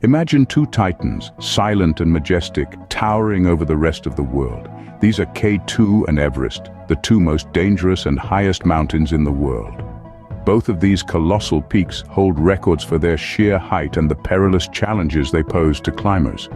Imagine two titans, silent and majestic, towering over the rest of the world. These are K2 and Everest, the two most dangerous and highest mountains in the world. Both of these colossal peaks hold records for their sheer height and the perilous challenges they pose to climbers.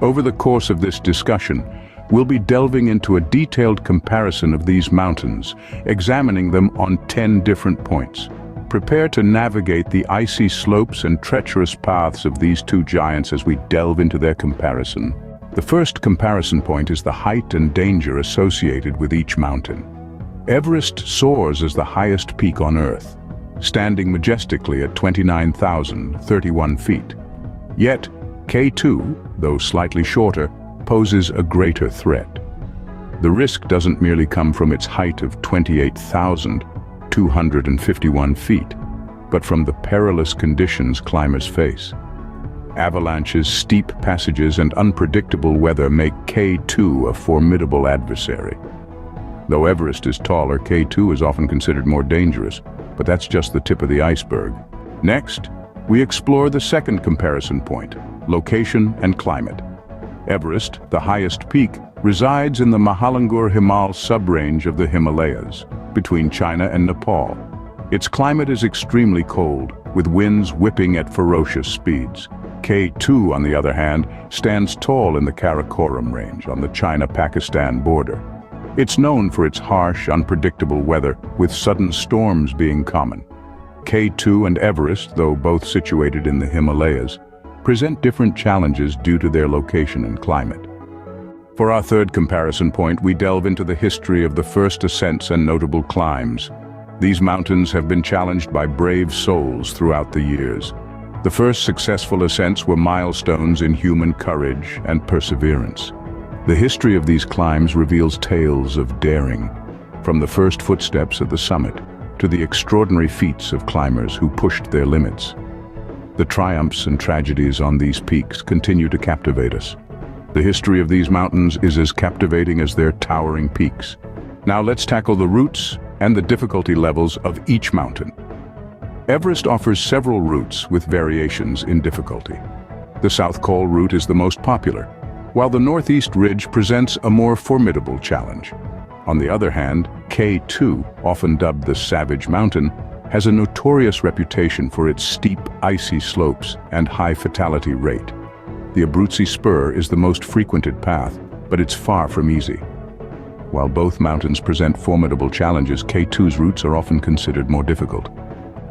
Over the course of this discussion, we'll be delving into a detailed comparison of these mountains, examining them on 10 different points. Prepare to navigate the icy slopes and treacherous paths of these two giants as we delve into their comparison. The first comparison point is the height and danger associated with each mountain. Everest soars as the highest peak on Earth, standing majestically at 29,031 feet. Yet, K2, though slightly shorter, poses a greater threat. The risk doesn't merely come from its height of 28,251 feet, but from the perilous conditions climbers face. Avalanches, steep passages, and unpredictable weather make K2 a formidable adversary. Though Everest is taller, K2 is often considered more dangerous, but that's just the tip of the iceberg. Next, we explore the second comparison point, location and climate. Everest, the highest peak, resides in the Mahalangur Himal subrange of the Himalayas, between China and Nepal. Its climate is extremely cold, with winds whipping at ferocious speeds. K2, on the other hand, stands tall in the Karakoram range on the China-Pakistan border. It's known for its harsh, unpredictable weather, with sudden storms being common. K2 and Everest, though both situated in the Himalayas, present different challenges due to their location and climate. For our third comparison point, we delve into the history of the first ascents and notable climbs. These mountains have been challenged by brave souls throughout the years. The first successful ascents were milestones in human courage and perseverance. The history of these climbs reveals tales of daring, from the first footsteps at the summit to the extraordinary feats of climbers who pushed their limits. The triumphs and tragedies on these peaks continue to captivate us. The history of these mountains is as captivating as their towering peaks. Now let's tackle the routes and the difficulty levels of each mountain. Everest offers several routes with variations in difficulty. The South Col route is the most popular, while the Northeast Ridge presents a more formidable challenge. On the other hand, K2, often dubbed the Savage Mountain, has a notorious reputation for its steep, icy slopes and high fatality rate. The Abruzzi Spur is the most frequented path, but it's far from easy. While both mountains present formidable challenges, K2's routes are often considered more difficult.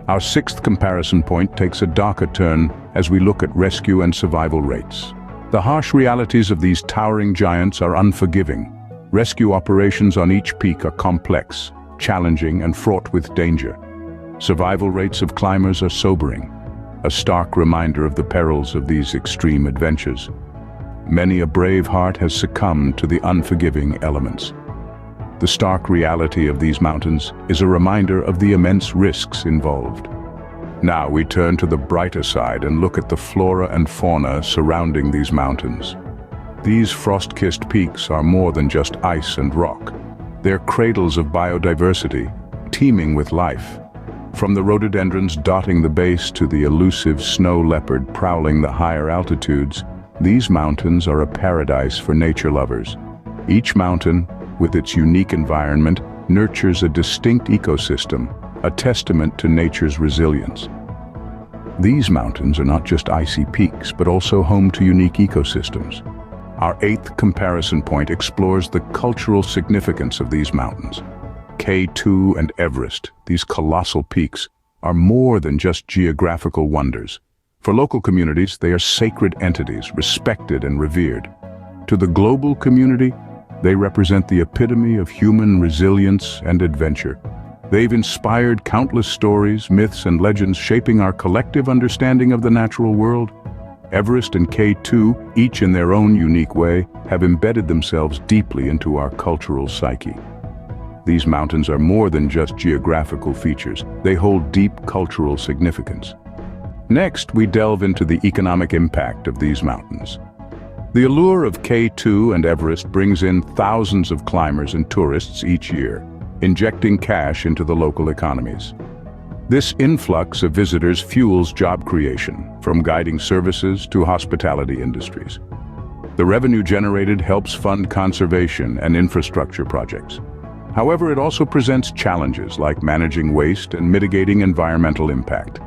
Our sixth comparison point takes a darker turn as we look at rescue and survival rates. The harsh realities of these towering giants are unforgiving. Rescue operations on each peak are complex, challenging, and fraught with danger. Survival rates of climbers are sobering, a stark reminder of the perils of these extreme adventures. Many a brave heart has succumbed to the unforgiving elements. The stark reality of these mountains is a reminder of the immense risks involved. Now we turn to the brighter side and look at the flora and fauna surrounding these mountains. These frost-kissed peaks are more than just ice and rock. They're cradles of biodiversity, teeming with life. From the rhododendrons dotting the base to the elusive snow leopard prowling the higher altitudes, these mountains are a paradise for nature lovers. Each mountain, with its unique environment, nurtures a distinct ecosystem, a testament to nature's resilience. These mountains are not just icy peaks, but also home to unique ecosystems. Our eighth comparison point explores the cultural significance of these mountains. K2 and Everest, these colossal peaks, are more than just geographical wonders. For local communities, they are sacred entities, respected and revered. To the global community, they represent the epitome of human resilience and adventure. They've inspired countless stories, myths, and legends shaping our collective understanding of the natural world. Everest and K2, each in their own unique way, have embedded themselves deeply into our cultural psyche. These mountains are more than just geographical features. They hold deep cultural significance. Next, we delve into the economic impact of these mountains. The allure of K2 and Everest brings in thousands of climbers and tourists each year, injecting cash into the local economies. This influx of visitors fuels job creation, from guiding services to hospitality industries. The revenue generated helps fund conservation and infrastructure projects. However, it also presents challenges like managing waste and mitigating environmental impact.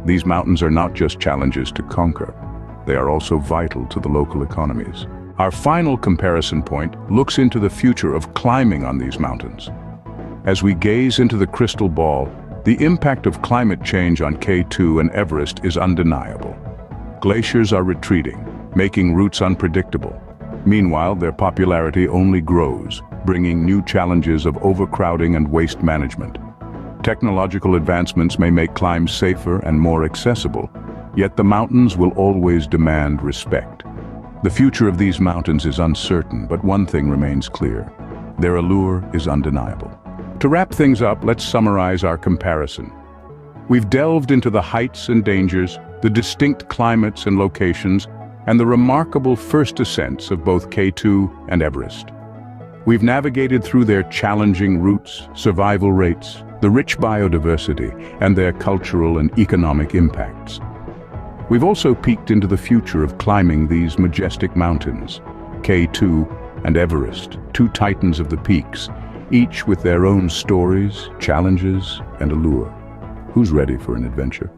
These mountains are not just challenges to conquer, they are also vital to the local economies. Our final comparison point looks into the future of climbing on these mountains. As we gaze into the crystal ball, the impact of climate change on K2 and Everest is undeniable. Glaciers are retreating, making routes unpredictable. Meanwhile, their popularity only grows, bringing new challenges of overcrowding and waste management. Technological advancements may make climbs safer and more accessible, yet the mountains will always demand respect. The future of these mountains is uncertain, but one thing remains clear: their allure is undeniable. To wrap things up, let's summarize our comparison. We've delved into the heights and dangers, the distinct climates and locations, and the remarkable first ascents of both K2 and Everest. We've navigated through their challenging routes, survival rates, the rich biodiversity, and their cultural and economic impacts. We've also peeked into the future of climbing these majestic mountains, K2 and Everest, two titans of the peaks, each with their own stories, challenges, and allure. Who's ready for an adventure?